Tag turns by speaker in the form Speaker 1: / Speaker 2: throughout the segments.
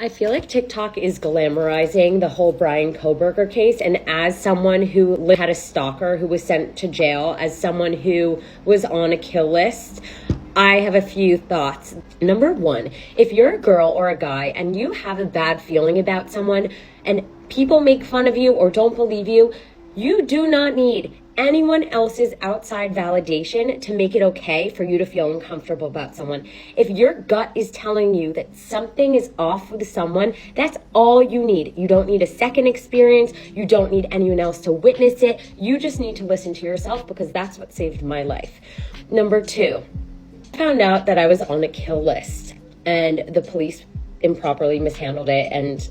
Speaker 1: I feel like TikTok is glamorizing the whole Brian Koberger case. And as someone who had a stalker who was sent to jail, as someone who was on a kill list, I have a few thoughts. Number one, if you're a girl or a guy and you have a bad feeling about someone and people make fun of you or don't believe you, you do not need anyone else's outside validation to make it okay for you to feel uncomfortable about someone. If your gut is telling you that something is off with someone, that's all you need. You don't need a second experience. You don't need anyone else to witness it. You just need to listen to yourself, because that's what saved my life. Number two, I found out that I was on a kill list and the police improperly mishandled it and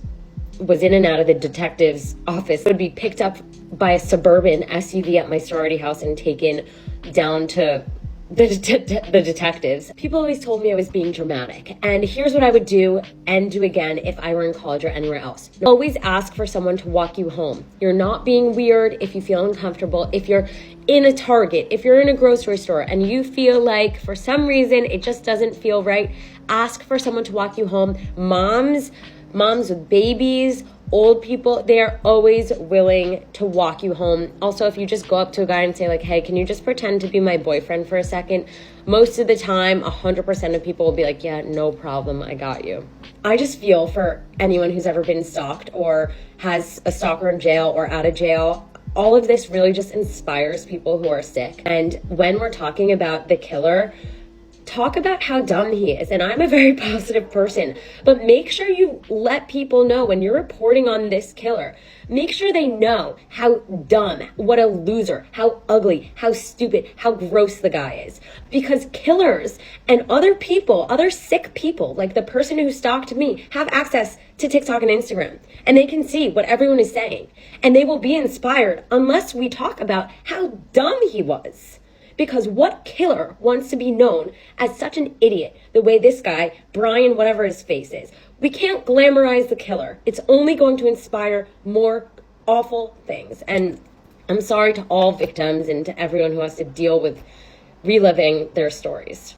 Speaker 1: was in and out of the detective's office. Would be picked up by a suburban SUV at my sorority house and taken down to the detectives. People always told me I was being dramatic. And here's what I would do and do again if I were in college or anywhere else. Always ask for someone to walk you home. You're not being weird if you feel uncomfortable. If you're in a Target, if you're in a grocery store and you feel like for some reason it just doesn't feel right, ask for someone to walk you home. Moms with babies, old people, they're always willing to walk you home. Also, if you just go up to a guy and say like, hey, can you just pretend to be my boyfriend for a second? Most of the time, 100% of people will be like, yeah, no problem, I got you. I just feel for anyone who's ever been stalked or has a stalker in jail or out of jail. All of this really just inspires people who are sick. And when we're talking about the killer, talk about how dumb he is. And I'm a very positive person, but make sure you let people know when you're reporting on this killer, make sure they know how dumb, what a loser, how ugly, how stupid, how gross the guy is. Because killers and other people, other sick people, like the person who stalked me, have access to TikTok and Instagram, and they can see what everyone is saying, and they will be inspired unless we talk about how dumb he was. Because what killer wants to be known as such an idiot the way this guy, Brian, whatever his face is? We can't glamorize the killer. It's only going to inspire more awful things. And I'm sorry to all victims and to everyone who has to deal with reliving their stories.